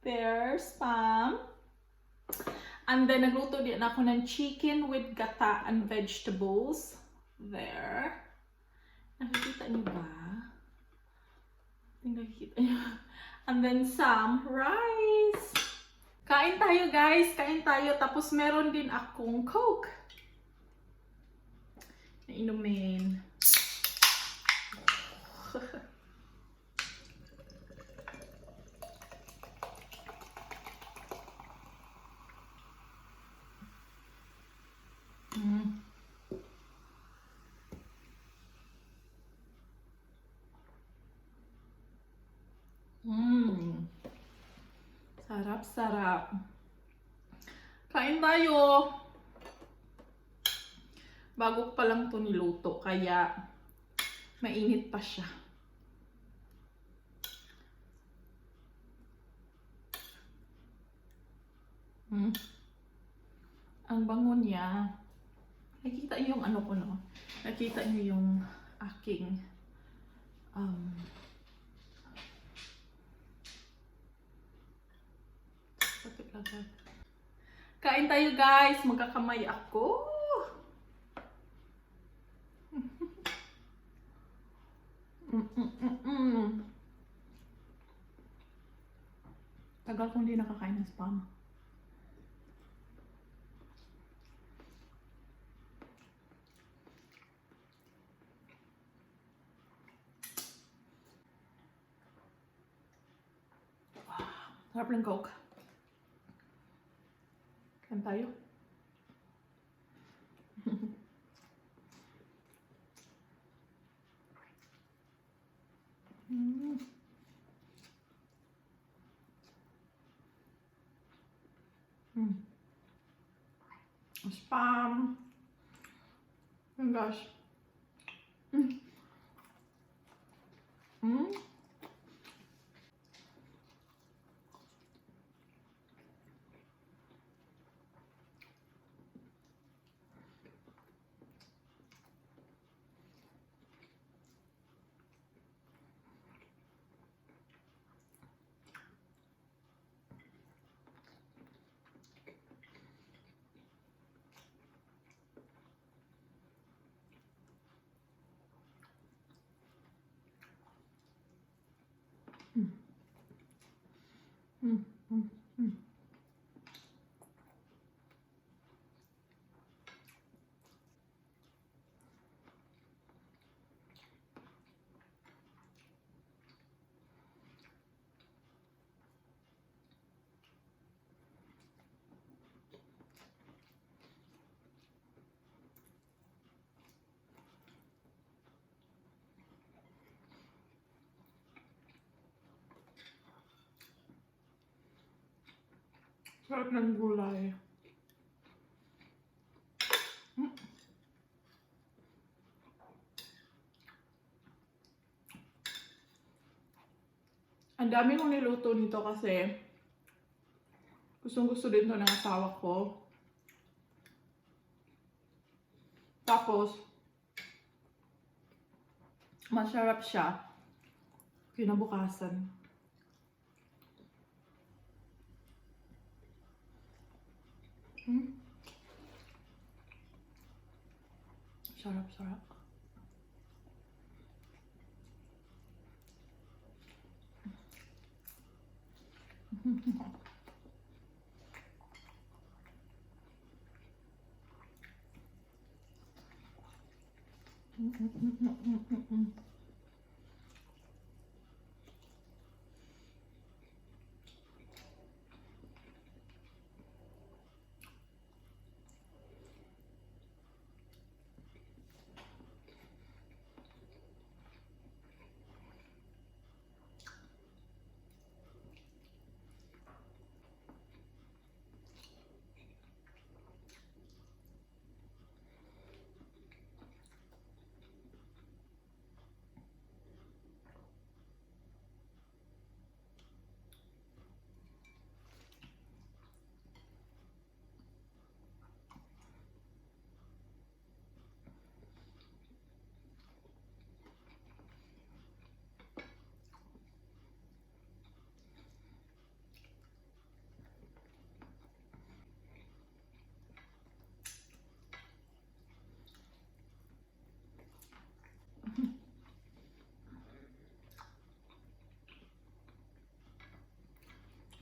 There, spam. And then, nagluto din ako ng chicken with gata and vegetables. There. Nakikita niyo ba? Nakikita niyo. And then, some rice. Kain tayo, guys. Kain tayo. Tapos, meron din akong Coke na inumin. Sarap, sarap. Kain tayo. Bago pa lang to niluto, kaya mainit pa siya. Ang bango niya. Nakikita niyo yung ano ko, no? Nakikita niyo yung aking kain tayo, guys. Magkakamay ako. Tagal kong hindi nakakain ng spam. Sarap ng Coke. Kain tayo. Spam. Oh my gosh. Sarap ng gulay. Ang dami kong niluto nito kasi gustong-gusto din to ng asawa ko. Tapos, masarap siya kinabukasan. Sarap, sarap.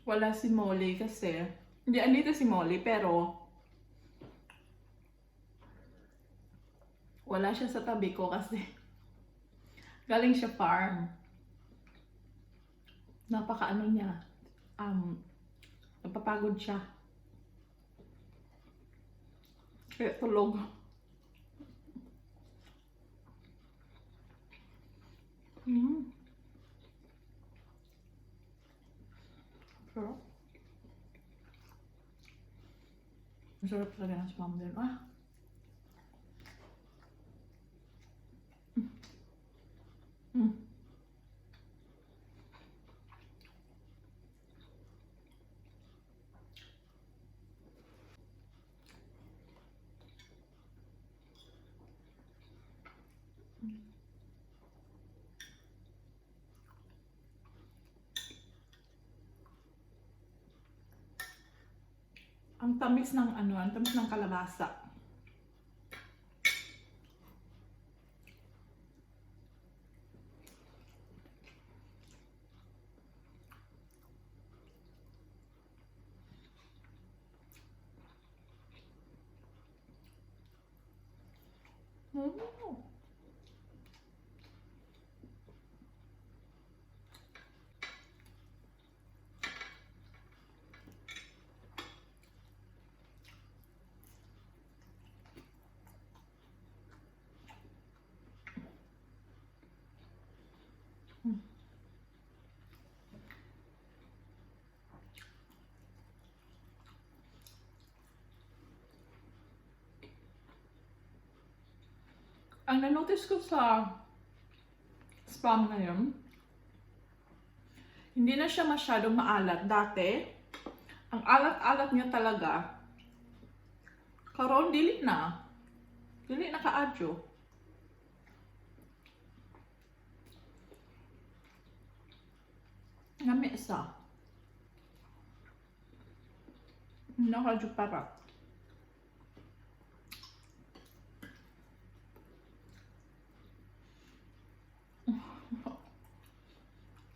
wala si Molly kasi, hindi, andito si Molly pero wala siya sa tabi ko kasi galing siya farm. Napaka-ano niya, napapagod siya. Kaya tulog. Sarap. Masarap talaga ng spam din. Mm. Ang tamis ng ang tamis ng kalabasa. Mm. Ang na-notice ko sa spam na yun, hindi na siya masyadong maalat. Dati, ang alat-alat niya talaga. Karon dili na. Dili na kaadyo. Ngami sa. Nakaadyo para.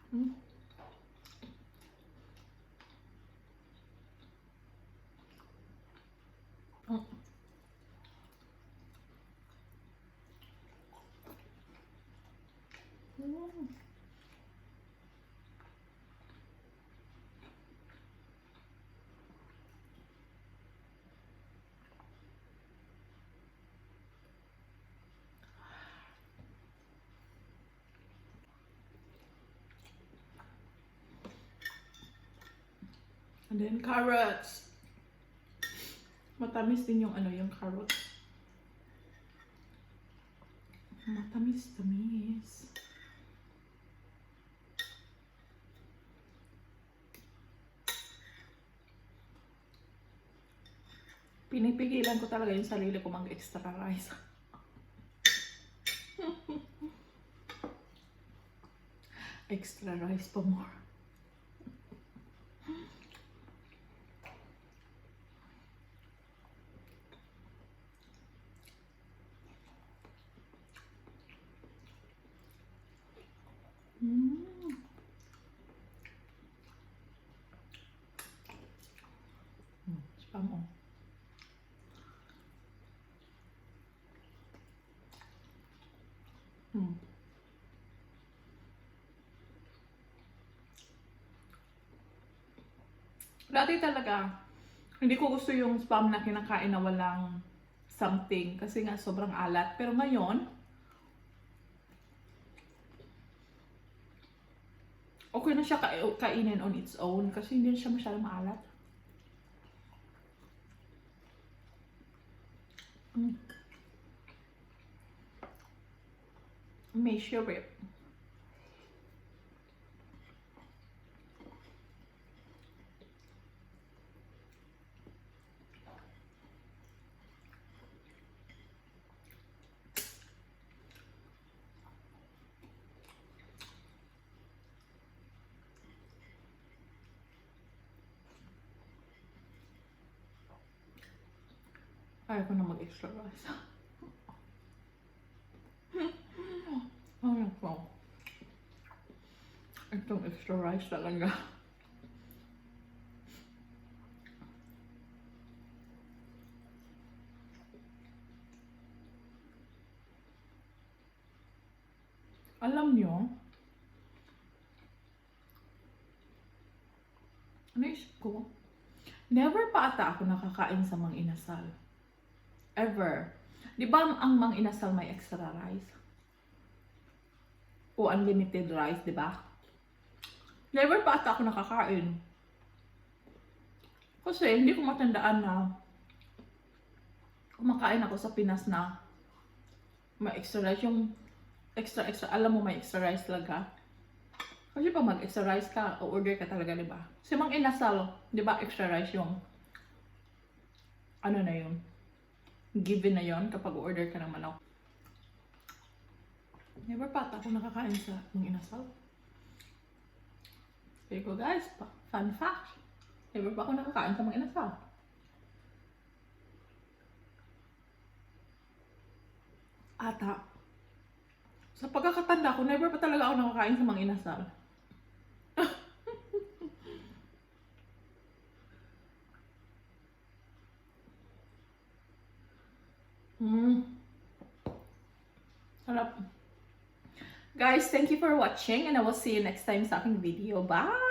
Mm. Mm. Mm. And then carrots. Matamis din yung yung carrots. Matamis-tamis. Pinipigilan ko talaga yung sarili ko mag-extra rice. Extra rice pa more. Spam oh. Dati talaga, hindi ko gusto yung spam na kinakain na walang something kasi nga sobrang alat. Pero ngayon, okay na siya kainin on its own kasi hindi siya masyadong maalat. Measure it. Ayaw ko na mag-extra rice. Ayaw ko. Itong extra rice talaga. Alam nyo, naisip ko, never pa ata ako nakakain sa mang inasal. Ever. Di ba ang mang inasal may extra rice? O unlimited rice, di ba? Never pa ata ako nakakain. Kasi hindi ko matandaan na kumakain ako sa Pinas na may extra rice. Yung extra, alam mo may extra rice talaga. Kasi pag mag-extra rice ka, o-order ka talaga, di ba? Si mang inasal, di ba extra rice yung, ano na yun, given na yun kapag order ka ng manok. Never pa ata ako nakakain sa mang inasal. There you go guys, fun fact. Never pa ako nakakain sa mang inasal. Ata. Sa pagkakatanda ko, never pa talaga ako nakakain sa mang inasal. Sarap. Guys, thank you for watching and I will see you next time sa aking video. Bye!